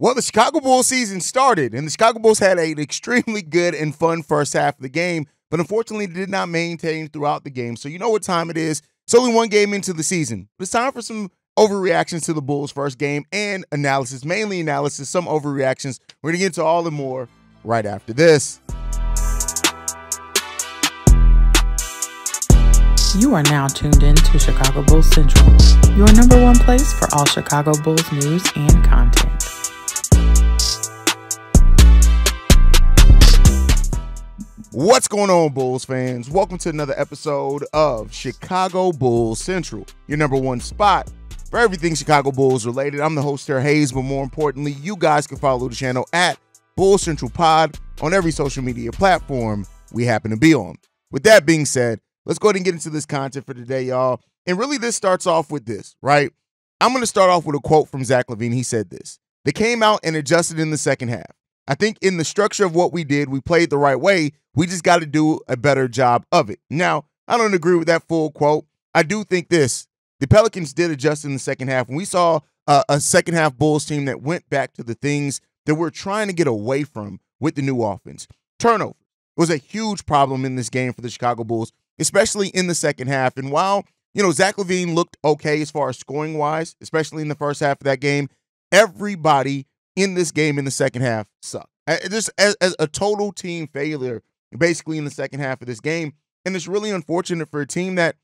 Well, the Chicago Bulls season started, and the Chicago Bulls had an extremely good and fun first half of the game, but unfortunately did not maintain throughout the game. So you know what time it is. It's only one game into the season. But it's time for some overreactions to the Bulls' first game and analysis, mainly analysis, some overreactions. We're going to get into all and more right after this. You are now tuned in to Chicago Bulls Central, your number one place for all Chicago Bulls news and content. What's going on, Bulls fans? Welcome to another episode of Chicago Bulls Central, your number one spot for everything Chicago Bulls related. I'm the host here, Haize, but more importantly, you guys can follow the channel at Bulls Central Pod on every social media platform we happen to be on. With that being said, let's go ahead and get into this content for today, y'all. And really, this starts off with this, right? I'm going to start off with a quote from Zach LaVine. He said this: "They came out and adjusted in the second half. I think in the structure of what we did, we played the right way. We just got to do a better job of it." Now, I don't agree with that full quote. I do think this: the Pelicans did adjust in the second half. And we saw a second half Bulls team that went back to the things that we're trying to get away from with the new offense. Turnover was a huge problem in this game for the Chicago Bulls, especially in the second half. And while, Zach LaVine looked okay as far as scoring-wise, especially in the first half of that game, everybody in this game in the second half sucked. Just as a total team failure, basically, in the second half of this game. And it's really unfortunate for a team that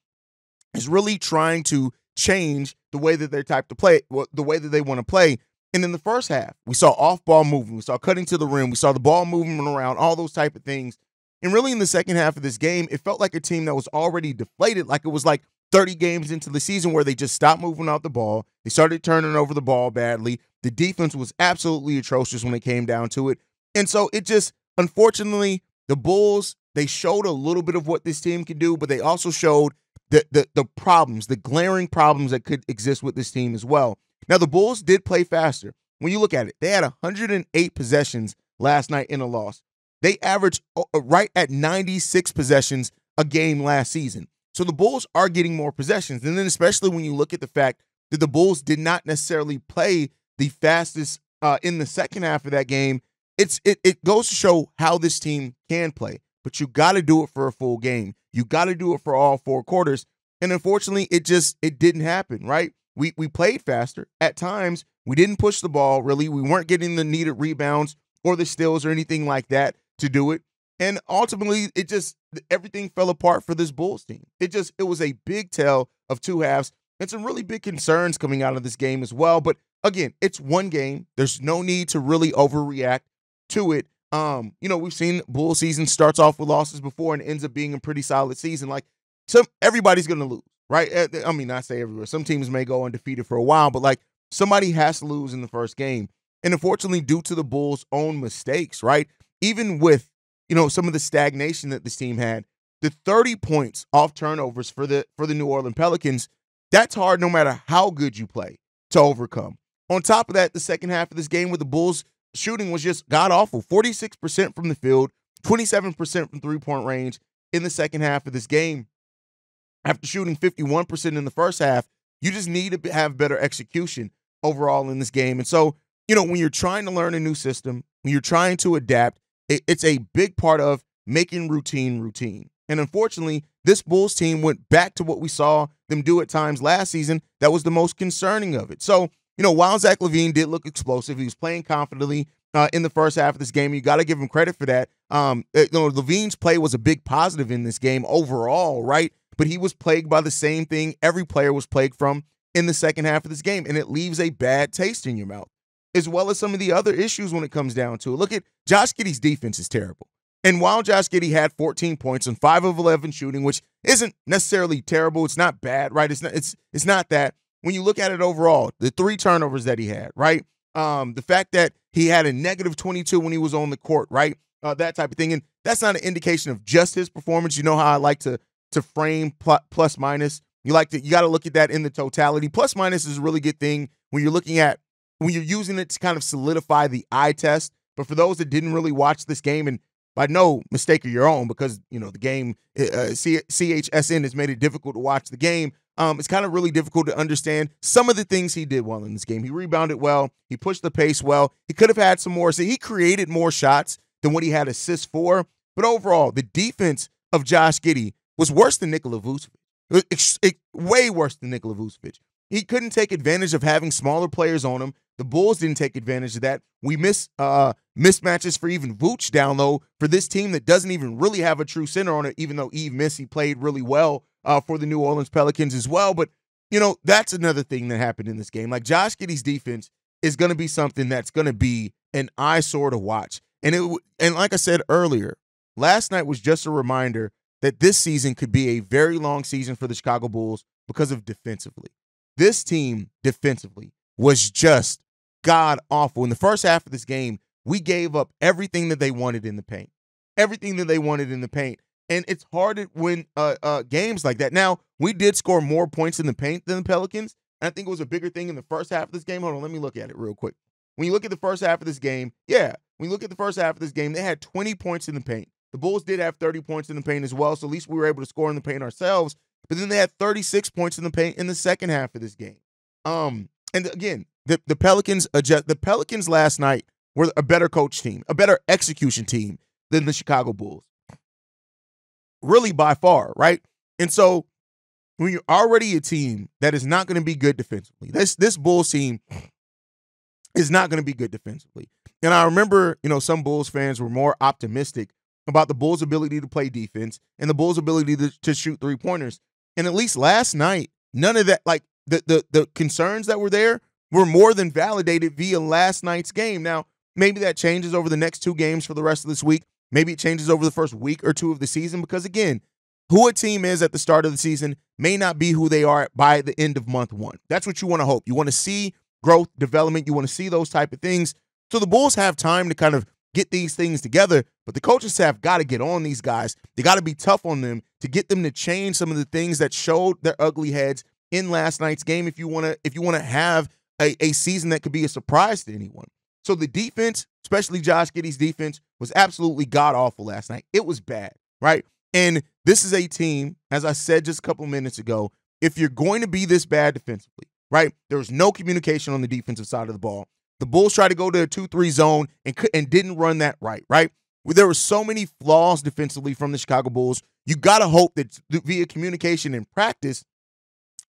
is really trying to change the way that they're type to play, the way that they want to play. And in the first half, we saw off-ball movement. We saw cutting to the rim. We saw the ball moving around, all those type of things. And really in the second half of this game, it felt like a team that was already deflated, like it was like 30 games into the season where they just stopped moving out the ball. They started turning over the ball badly. The defense was absolutely atrocious when it came down to it. And so it just, unfortunately, the Bulls, they showed a little bit of what this team could do, but they also showed the problems, the glaring problems that could exist with this team as well. Now, the Bulls did play faster. When you look at it, they had 108 possessions last night in a loss. They averaged right at 96 possessions a game last season. So the Bulls are getting more possessions. And then especially when you look at the fact that the Bulls did not necessarily play the fastest in the second half of that game, it goes to show how this team can play. But you got to do it for a full game. You got to do it for all four quarters. And unfortunately, it didn't happen, right? We played faster. At times, we didn't push the ball, really. We weren't getting the needed rebounds or the steals or anything like that to do it. And ultimately, everything fell apart for this Bulls team. It was a big tale of two halves and some really big concerns coming out of this game as well. But again, it's one game. There's no need to really overreact to it. We've seen Bulls season starts off with losses before and ends up being a pretty solid season. Like, everybody's going to lose, right? I mean, not say everywhere. Some teams may go undefeated for a while, but like somebody has to lose in the first game. And unfortunately, due to the Bulls' own mistakes, right? Even with, some of the stagnation that this team had, the 30 points off turnovers for the New Orleans Pelicans, that's hard no matter how good you play to overcome. On top of that, the second half of this game with the Bulls shooting was just god-awful. 46% from the field, 27% from three-point range in the second half of this game. After shooting 51% in the first half, you just need to have better execution overall in this game. And so, when you're trying to learn a new system, when you're trying to adapt, it's a big part of making routine. And unfortunately, this Bulls team went back to what we saw them do at times last season. That was the most concerning of it. So, while Zach LaVine did look explosive, he was playing confidently in the first half of this game. You got to give him credit for that. LaVine's play was a big positive in this game overall, right? But he was plagued by the same thing every player was plagued from in the second half of this game, and it leaves a bad taste in your mouth, as well as some of the other issues when it comes down to it. Look at Josh Giddey's defense is terrible. And while Josh Giddey had 14 points and 5 of 11 shooting, which isn't necessarily terrible, it's not bad, right? It's not that. When you look at it overall, the 3 turnovers that he had, right? The fact that he had a negative 22 when he was on the court, right? That type of thing. And that's not an indication of just his performance. You know how I like to frame plus minus. You got to look at that in the totality. Plus minus is a really good thing when you're using it to kind of solidify the eye test. But for those that didn't really watch this game, and by no mistake of your own, because the game CHSN has made it difficult to watch the game. It's kind of really difficult to understand some of the things he did well in this game. He rebounded well. He pushed the pace well. He could have had some more. So he created more shots than what he had assists for. But overall, the defense of Josh Giddey was worse than Nikola Vucevic. Way worse than Nikola Vucevic. He couldn't take advantage of having smaller players on him. The Bulls didn't take advantage of that. We miss mismatches for even Vooch down low for this team that doesn't even really have a true center on it, even though Yves Missi played really well for the New Orleans Pelicans as well. But, that's another thing that happened in this game. Like, Josh Giddey's defense is going to be something that's going to be an eyesore to watch. And like I said earlier, last night was just a reminder that this season could be a very long season for the Chicago Bulls because of defensively. This team defensively was just god-awful. In the first half of this game, we gave up everything that they wanted in the paint. Everything that they wanted in the paint. And it's hard to win games like that. Now, we did score more points in the paint than the Pelicans. And I think it was a bigger thing in the first half of this game. Hold on, let me look at it real quick. When you look at the first half of this game, they had 20 points in the paint. The Bulls did have 30 points in the paint as well, so at least we were able to score in the paint ourselves. But then they had 36 points in the paint in the second half of this game. And again, the Pelicans last night were a better coach team, a better execution team than the Chicago Bulls. Really by far, right? And so when you're already a team that is not going to be good defensively, this Bulls team is not going to be good defensively. And I remember, some Bulls fans were more optimistic about the Bulls' ability to play defense and the Bulls' ability to shoot three-pointers. And at least last night, none of that, like the concerns that were there were more than validated via last night's game. Now, maybe that changes over the next two games for the rest of this week. Maybe it changes over the first week or two of the season because, again, who a team is at the start of the season may not be who they are by the end of month one. That's what you want to hope. You want to see growth, development. You want to see those type of things. So the Bulls have time to kind of get these things together, but the coaching staff got to get on these guys. They got to be tough on them to get them to change some of the things that showed their ugly heads in last night's game if you want to have a season that could be a surprise to anyone. So the defense, especially Josh Giddey's defense, was absolutely god-awful last night. It was bad, right? And this is a team, as I said just a couple minutes ago, if you're going to be this bad defensively, right, there was no communication on the defensive side of the ball. The Bulls tried to go to a 2-3 zone and didn't run that right? There were so many flaws defensively from the Chicago Bulls. You got to hope that via communication and practice,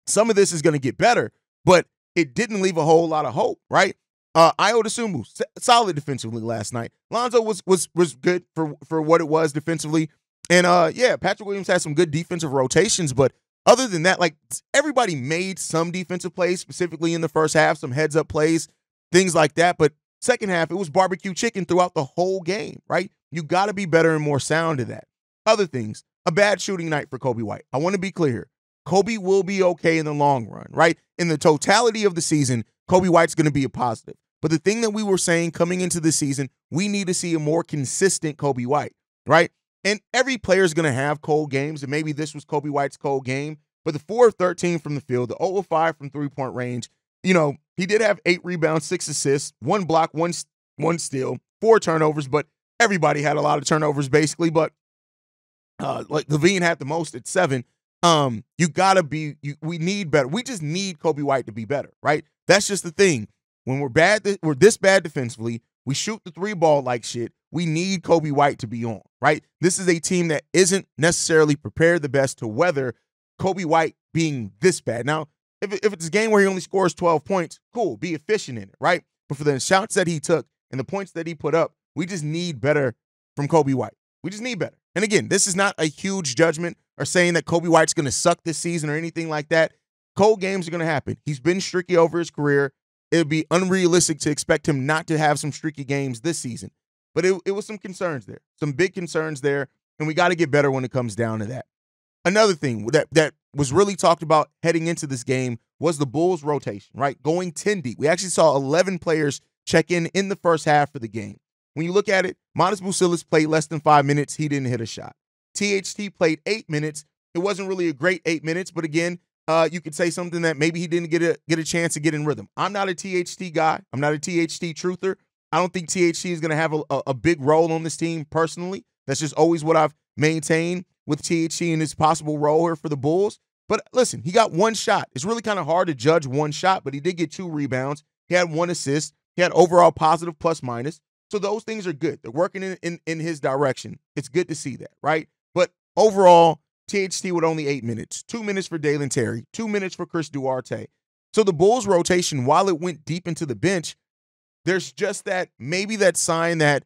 some of this is going to get better, but it didn't leave a whole lot of hope, right? Ayo Dosunmu, solid defensively last night. Lonzo was good for what it was defensively. And, Patrick Williams had some good defensive rotations, but other than that, like, everybody made some defensive plays, specifically in the first half, some heads-up plays, things like that. But second half, it was barbecue chicken throughout the whole game, right? You got to be better and more sound to that. Other things, a bad shooting night for Coby White. I want to be clear. Coby will be okay in the long run, right? In the totality of the season, Coby White's going to be a positive. But the thing that we were saying coming into the season, we need to see a more consistent Coby White, right? And every player is going to have cold games, and maybe this was Coby White's cold game. But the 4 of 13 from the field, the 0 of 5 from three-point range, he did have 8 rebounds, 6 assists, 1 block, 1 steal, 4 turnovers, but everybody had a lot of turnovers basically. But like Levine had the most at 7. We need better. We just need Coby White to be better, right? That's just the thing. When we're this bad defensively, we shoot the 3 ball like shit. We need Coby White to be on, right? This is a team that isn't necessarily prepared the best to weather Coby White being this bad. Now, if it's a game where he only scores 12 points, cool, be efficient in it, right? But for the shots that he took and the points that he put up, we just need better from Coby White. We just need better. And again, this is not a huge judgment or saying that Coby White's going to suck this season or anything like that. Cold games are going to happen. He's been streaky over his career. It would be unrealistic to expect him not to have some streaky games this season. But it was some concerns there, some big concerns there, and we got to get better when it comes down to that. Another thing that was really talked about heading into this game was the Bulls' rotation, right? Going 10 deep. We actually saw 11 players check in the first half of the game. When you look at it, Modest Bucilis played less than 5 minutes. He didn't hit a shot. THT played 8 minutes. It wasn't really a great 8 minutes, but again, you could say something that maybe he didn't get a chance to get in rhythm. I'm not a THT guy. I'm not a THT truther. I don't think THT is going to have a big role on this team personally. That's just always what I've maintained with THT and his possible role here for the Bulls. But listen, he got one shot. It's really kind of hard to judge one shot, but he did get 2 rebounds. He had 1 assist. He had overall positive plus minus. So those things are good. They're working in his direction. It's good to see that, right? But overall, THT with only 8 minutes. 2 minutes for Dalen Terry. 2 minutes for Chris Duarte. So the Bulls rotation, while it went deep into the bench, there's just that maybe that sign that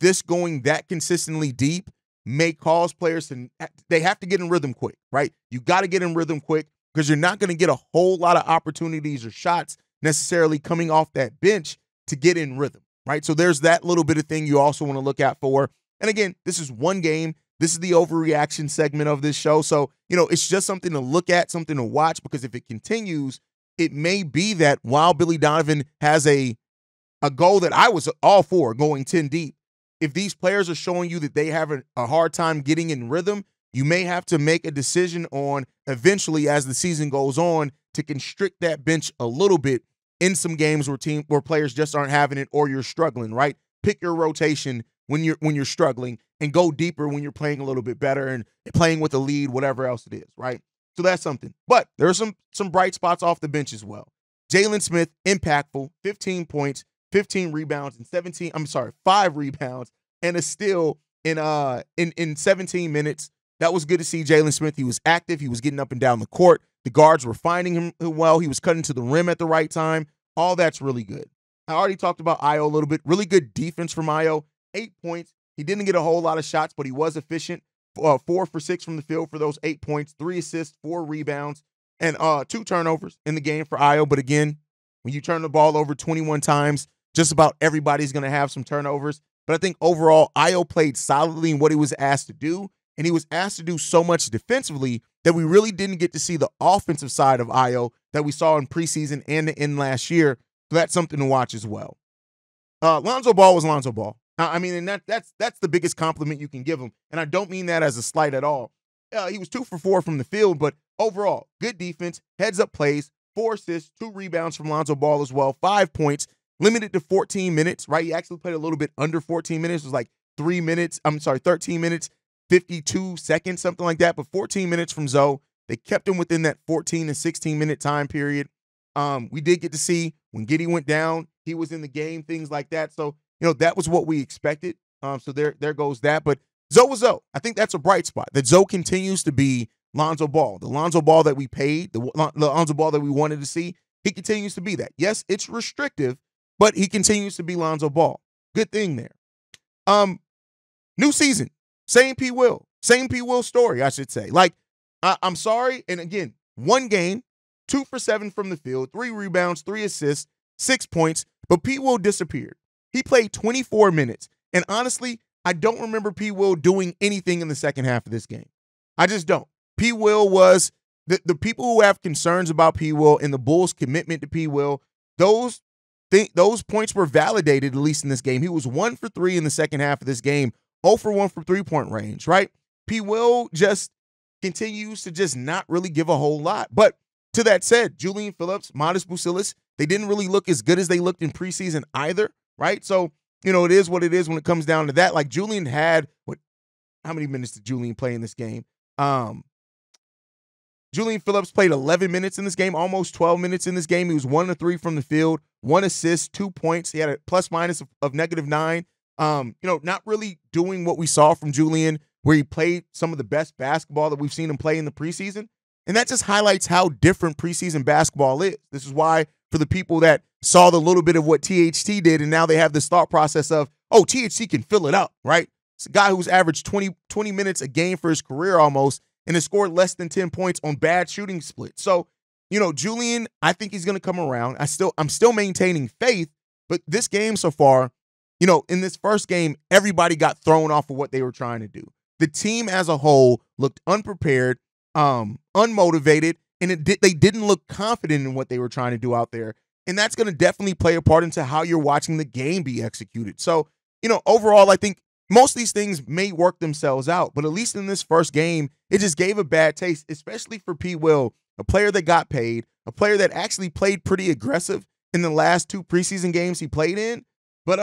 this going that consistently deep may cause players to, they have to get in rhythm quick, right? You got to get in rhythm quick because you're not going to get a whole lot of opportunities or shots necessarily coming off that bench to get in rhythm, right? So there's that little bit of thing you also want to look out for. And again, this is one game. This is the overreaction segment of this show. So, it's just something to look at, something to watch, because if it continues, it may be that while Billy Donovan has a goal that I was all for, going 10 deep, if these players are showing you that they have a hard time getting in rhythm, you may have to make a decision on eventually as the season goes on to constrict that bench a little bit in some games where players just aren't having it or you're struggling, right? Pick your rotation when you're struggling and go deeper when you're playing a little bit better and playing with a lead, whatever else it is, right? So that's something. But there are some bright spots off the bench as well. Jalen Smith, impactful, 15 points, 15 rebounds, and 5 rebounds and a steal in 17 minutes. That was good to see Jalen Smith. He was active. He was getting up and down the court. The guards were finding him well. He was cutting to the rim at the right time. All that's really good. I already talked about Ayo a little bit. Really good defense from Ayo. 8 points. He didn't get a whole lot of shots, but he was efficient. 4 for 6 from the field for those 8 points, 3 assists, 4 rebounds, and 2 turnovers in the game for Ayo. But again, when you turn the ball over 21 times, just about everybody's going to have some turnovers. But I think overall, Ayo played solidly in what he was asked to do, and he was asked to do so much defensively that we really didn't get to see the offensive side of Ayo that we saw in preseason and the end last year. So that's something to watch as well. Lonzo Ball was Lonzo Ball. And that's the biggest compliment you can give him. And I don't mean that as a slight at all. He was 2 for 4 from the field, but overall, good defense, heads-up plays, 4 assists, 2 rebounds from Lonzo Ball as well, 5 points, limited to 14 minutes, right? He actually played a little bit under 14 minutes. It was like 13 minutes, 52 seconds, something like that. But 14 minutes from Zoe. They kept him within that 14 to 16-minute time period. We did get to see when Giddey went down, he was in the game, things like that. So, that was what we expected. So there goes that. But Zoe was Zoe. I think that's a bright spot, that Zoe continues to be Lonzo Ball. The Lonzo Ball that we paid, the Lonzo Ball that we wanted to see, he continues to be that. Yes, it's restrictive, but he continues to be Lonzo Ball. Good thing there. New season, same P. Will story, I should say. I'm sorry. And again, 1 game, 2 for 7 from the field, 3 rebounds, 3 assists, 6 points, but P. Will disappeared. He played 24 minutes. And honestly, I don't remember P. Will doing anything in the second half of this game. I just don't. P. Will was the people who have concerns about P. Will and the Bulls' commitment to P. Will, those points were validated, at least in this game. He was 1 for 3 in the second half of this game, 0 for 1 from 3-point range, right? P. Will just continues to just not really give a whole lot. But to that said, Julian Phillips, Modest Bucilis, they didn't really look as good as they looked in preseason either, right? So, it is what it is when it comes down to that. Like Julian had, how many minutes did Julian play in this game? Julian Phillips played 11 minutes in this game, almost 12 minutes in this game. He was 1 of 3 from the field, 1 assist, 2 points. He had a plus minus of -9. Not really doing what we saw from Julian, where he played some of the best basketball that we've seen him play in the preseason. And that just highlights how different preseason basketball is. This is why, for the people that saw the little bit of what THT did, and now they have this thought process of, oh, THT can fill it up, right? It's a guy who's averaged 20 minutes a game for his career almost, and has scored less than 10 points on bad shooting splits. So, Julian, I think he's going to come around. I'm still maintaining faith, but this game so far, in this first game, everybody got thrown off of what they were trying to do. The team as a whole looked unprepared, unmotivated, and they didn't look confident in what they were trying to do out there. And that's going to definitely play a part into how you're watching the game be executed. So, overall, I think most of these things may work themselves out, but at least in this first game, it just gave a bad taste, especially for P. Will, a player that got paid, a player that actually played pretty aggressive in the last 2 preseason games he played in. But,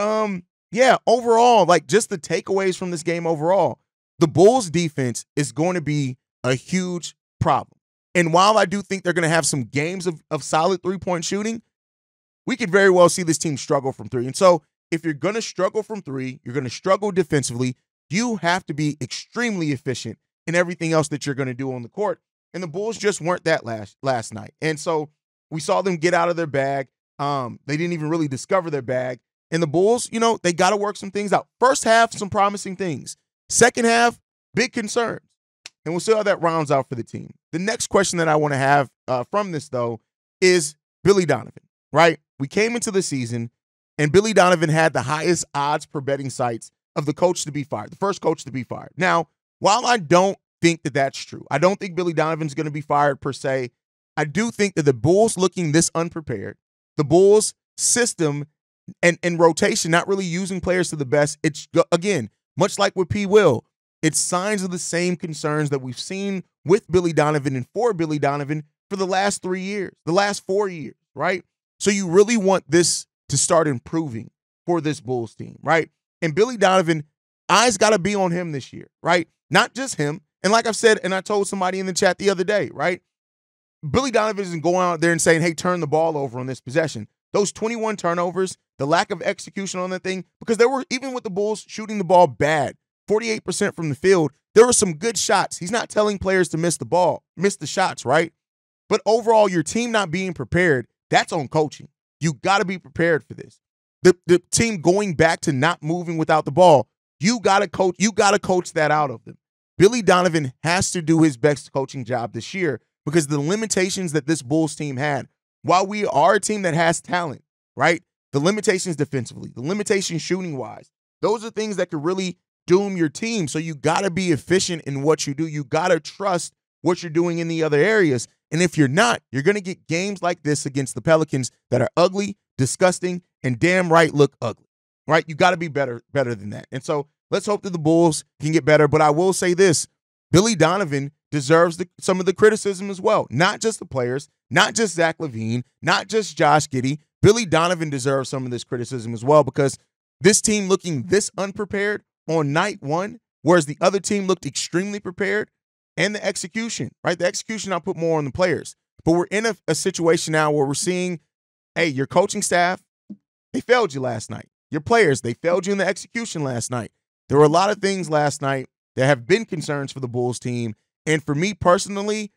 overall, just the takeaways from this game overall, the Bulls defense is going to be a huge problem. And while I do think they're going to have some games of solid three-point shooting, we could very well see this team struggle from three. And so if you're going to struggle from three, you're going to struggle defensively, you have to be extremely efficient in everything else that you're going to do on the court. And the Bulls just weren't that last night. And so we saw them get out of their bag. They didn't even really discover their bag. And the Bulls, they got to work some things out. First half, some promising things. Second half, big concerns. And we'll see how that rounds out for the team. The next question that I want to have from this, though, is Billy Donovan, right? We came into the season, and Billy Donovan had the highest odds per betting sites of the coach to be fired, the first coach to be fired. Now, while I don't think that that's true, I don't think Billy Donovan's going to be fired per se. I do think that the Bulls looking this unprepared, the Bulls system and rotation not really using players to the best, it's, again, much like with P. Will, it's signs of the same concerns that we've seen with Billy Donovan and for Billy Donovan for the last 3 years, the last 4 years, right? So you really want this to start improving for this Bulls team, right? And Billy Donovan, eyes got to be on him this year, right? Not just him. And like I've said, and I told somebody in the chat the other day, right? Billy Donovan isn't going out there and saying, hey, turn the ball over on this possession. Those 21 turnovers, the lack of execution on that thing, because there were, even with the Bulls shooting the ball bad, 48% from the field, there were some good shots. He's not telling players to miss the shots, right? But overall, your team not being prepared, that's on coaching. You got to be prepared for this. The team going back to not moving without the ball, you got to coach that out of them. Billy Donovan has to do his best coaching job this year because the limitations that this Bulls team had, while we are a team that has talent, right? The limitations defensively, the limitations shooting-wise, those are things that could really doom your team. So you got to be efficient in what you do. You got to trust what you're doing in the other areas. And if you're not, you're going to get games like this against the Pelicans that are ugly, disgusting, and damn right look ugly, right? You got to be better than that. And so let's hope that the Bulls can get better. But I will say this, Billy Donovan deserves some of the criticism as well. Not just the players, not just Zach LaVine, not just Josh Giddey. Billy Donovan deserves some of this criticism as well because this team looking this unprepared on night one, whereas the other team looked extremely prepared, and the execution, right? The execution, I'll put more on the players. But we're in a situation now where we're seeing, hey, your coaching staff, they failed you last night. Your players, they failed you in the execution last night. There were a lot of things last night that have been concerns for the Bulls team. And for me personally,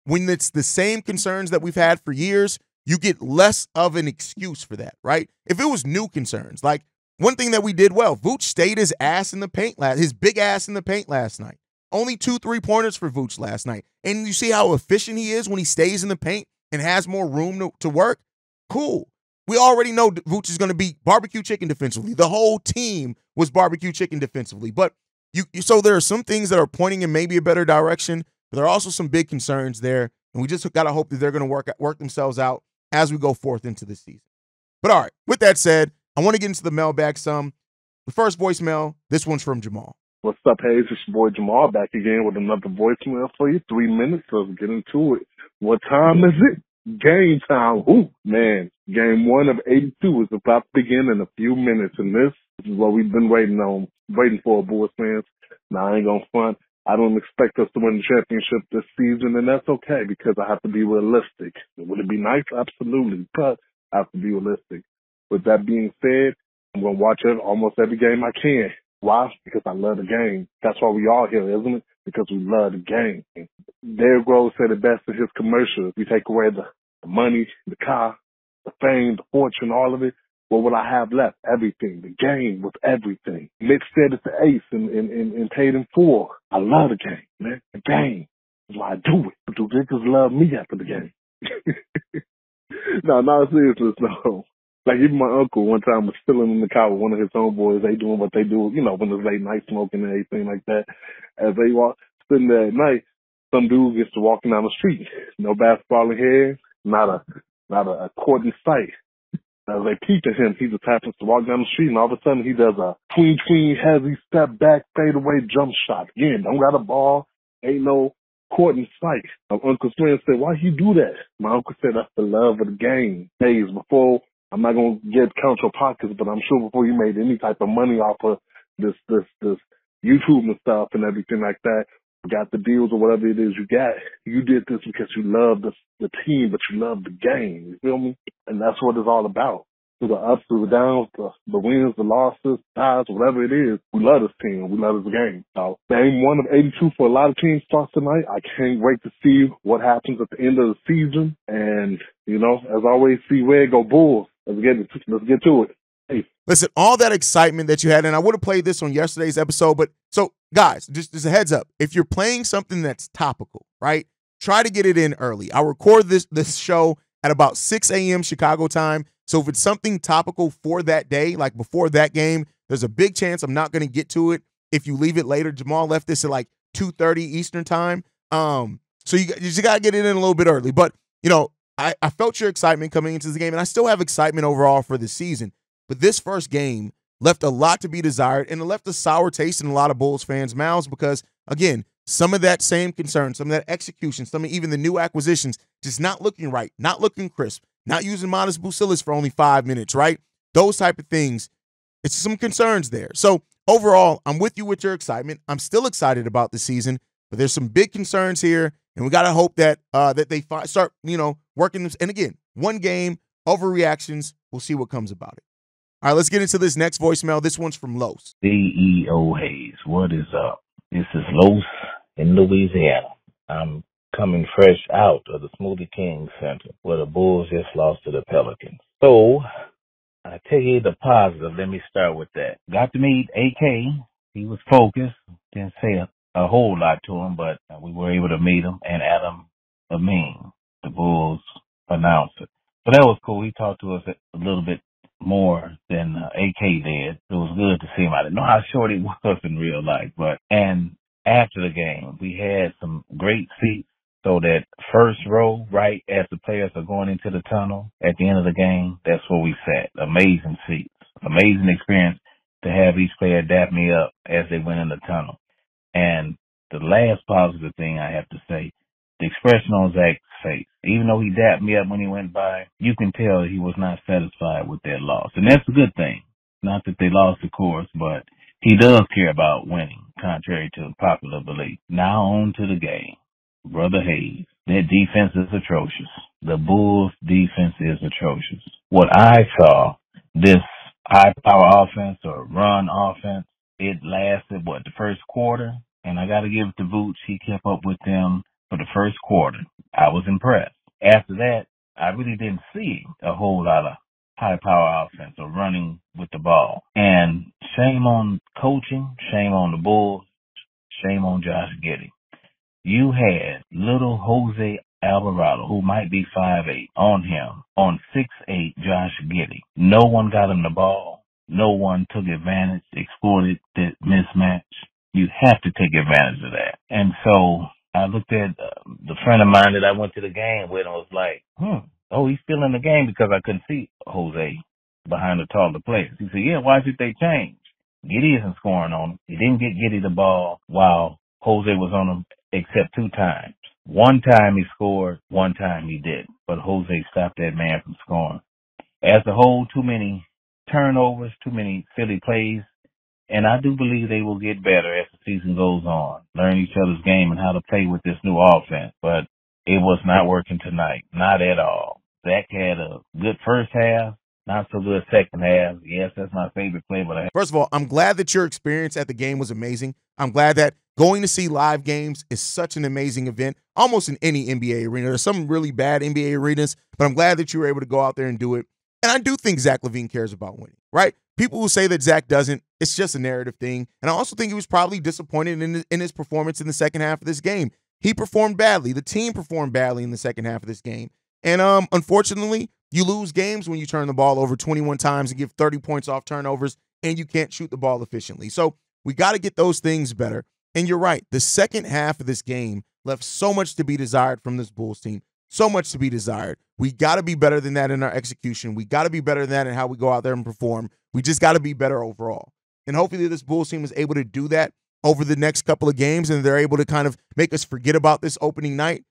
when it's the same concerns that we've had for years, you get less of an excuse for that, right? If it was new concerns, like one thing that we did well, Vooch stayed his big ass in the paint last night. Only 2 3-pointers for Vooch last night. And you see how efficient he is when he stays in the paint and has more room to work? Cool. We already know Vooch is going to be barbecue chicken defensively. The whole team was barbecue chicken defensively. But so there are some things that are pointing in maybe a better direction, but there are also some big concerns there. And we just got to hope that they're going to work themselves out as we go forth into the season. But all right, with that said, I want to get into the mailbag some. The first voicemail, this one's from Jamal. What's up, Haize? It's your boy Jamal back again with another voicemail for you. 3 minutes, so let's get into it. What time is it? Game time. Ooh, man. Game 1 of 82 is about to begin in a few minutes, and this is what we've been waiting for, Bulls fans. Now, I ain't gonna front. I don't expect us to win the championship this season, and that's okay because I have to be realistic. Would it be nice? Absolutely, but I have to be realistic. With that being said, I'm gonna watch almost every game I can. Why? Because I love the game. That's why we all here, isn't it? Because we love the game. Derrick Rose said it best in his commercial. If you take away the money, the car, the fame, the fortune, all of it, what would I have left? Everything. The game was everything. Mitch said it to Ace and Tatum 4. I love the game, man. The game is why I do it. But do niggas love me after the game? No, seriously, no. Like, even my uncle one time was chilling in the car with one of his homeboys. They doing what they do, when it's late night smoking and everything like that. As they sitting there at night, some dude gets to walking down the street. No basketball in hand, not a court in sight. As they peep at him, he just happens to walk down the street, and all of a sudden he does a tween, heavy step back, fade away jump shot. Again, don't got a ball, ain't no court in sight. My uncle's friend said, why he do that? My uncle said, that's the love of the game. Days before, I'm not going to count your pockets, but I'm sure before you made any type of money off of this YouTube and stuff and everything like that, got the deals or whatever it is you got. You did this because you love the team, but you love the game. You feel me? And that's what it's all about. Through the ups, through the downs, the wins, the losses, ties, whatever it is, we love this team. We love this game. So, game 1 of 82 for a lot of teams starts tonight. I can't wait to see what happens at the end of the season. And, you know, as always, see where it go Bulls. Let's get to it. Hey. Listen, all that excitement that you had, and I would have played this on yesterday's episode, but so, guys, just a heads up. If you're playing something that's topical, right, try to get it in early. I'll record this show at about 6 a.m. Chicago time. So if it's something topical for that day, like before that game, there's a big chance I'm not going to get to it if you leave it later. Jamal left this at like 2:30 Eastern time. So you just got to get it in a little bit early. But, you know, I felt your excitement coming into the game, and I still have excitement overall for the season. But this first game left a lot to be desired, and it left a sour taste in a lot of Bulls fans' mouths because, again, some of that same concern, some of that execution, some of even the new acquisitions just not looking right, not looking crisp, not using Modest Bucilis for only 5 minutes, right? Those type of things. It's some concerns there. So overall, I'm with you with your excitement. I'm still excited about the season, but there's some big concerns here, and we got to hope that that they start, you know, working this. And again, one game, overreactions. We'll see what comes about it. All right, let's get into this next voicemail. This one's from Los. CEO Haize, what is up? This is Los in Louisiana. I'm coming fresh out of the Smoothie King Center where the Bulls just lost to the Pelicans. So, I tell you the positive. Let me start with that. Got to meet AK. He was focused. Didn't say a whole lot to him, but we were able to meet him. And Adam Amin, the Bulls announcer. So that was cool. He talked to us a little bit more than AK did. It was good to see him. I didn't know how short he was in real life, and after the game, we had some great seats. So that first row, right as the players are going into the tunnel at the end of the game, that's where we sat. Amazing seats, amazing experience to have each player dap me up as they went in the tunnel. And the last positive thing I have to say, the expression on Zach's face. Even though he dapped me up when he went by, you can tell he was not satisfied with that loss. And that's a good thing. Not that they lost, of course, but he does care about winning, contrary to popular belief. Now on to the game. Brother Haize, their defense is atrocious. The Bulls' defense is atrocious. What I saw, this high-power offense or run offense, it lasted, the first quarter? And I got to give it to Vooch. He kept up with them for the first quarter. I was impressed. After that, I really didn't see a whole lot of high-power offense or running with the ball. And shame on coaching, shame on the Bulls, shame on Josh Giddey. You had little Jose Alvarado, who might be 5'8", on him, on 6'8" Josh Giddey. No one got him the ball. No one took advantage, exploited that mismatch. You have to take advantage of that. And so I looked at the friend of mine that I went to the game with and was like, oh, he's still in the game because I couldn't see Jose behind the taller players. He said, yeah, why should they change? Giddey isn't scoring on him. He didn't get Giddey the ball while Jose was on him except 2 times. One time he scored, one time he didn't. But Jose stopped that man from scoring. As a whole, too many turnovers, too many silly plays. And I do believe they will get better as the season goes on, learn each other's game and how to play with this new offense. But it was not working tonight, not at all. Zach had a good first half, not so good second half. Yes, that's my favorite play. But first of all, I'm glad that your experience at the game was amazing. I'm glad that going to see live games is such an amazing event, almost in any NBA arena. There's some really bad NBA arenas, but I'm glad that you were able to go out there and do it. And I do think Zach LaVine cares about winning, right? People who say that Zach doesn't, it's just a narrative thing. And I also think he was probably disappointed in his performance in the second half of this game. He performed badly. The team performed badly in the second half of this game. And unfortunately, you lose games when you turn the ball over 21 times and give 30 points off turnovers and you can't shoot the ball efficiently. So we got to get those things better. And you're right. The second half of this game left so much to be desired from this Bulls team. So much to be desired. We got to be better than that in our execution. We got to be better than that in how we go out there and perform. We just got to be better overall. And hopefully this Bulls team is able to do that over the next couple of games and they're able to kind of make us forget about this opening night.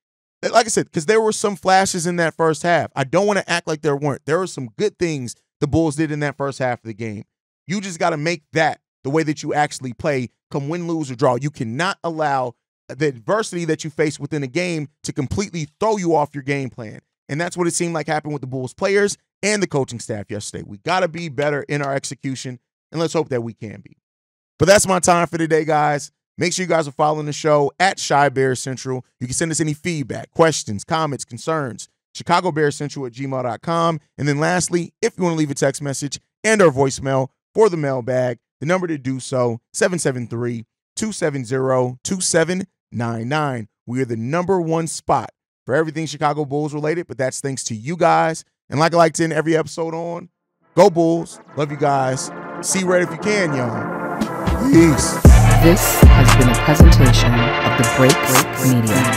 Like I said, because there were some flashes in that first half. I don't want to act like there weren't. There were some good things the Bulls did in that first half of the game. You just got to make that the way that you actually play, come win, lose, or draw. You cannot allow the adversity that you face within a game to completely throw you off your game plan. And that's what it seemed like happened with the Bulls players and the coaching staff yesterday. We got to be better in our execution, and let's hope that we can be. But that's my time for today, guys. Make sure you guys are following the show at Shy Bears Central. You can send us any feedback, questions, comments, concerns, chicagobearcentral@gmail.com. And then lastly, if you want to leave a text message and our voicemail for the mailbag, the number to do so, 773-270-2799. We are the #1 spot for everything Chicago Bulls related, but that's thanks to you guys. And like I like to end every episode on, go Bulls. Love you guys. See red if you can, y'all. Peace. This has been a presentation of the Break Media.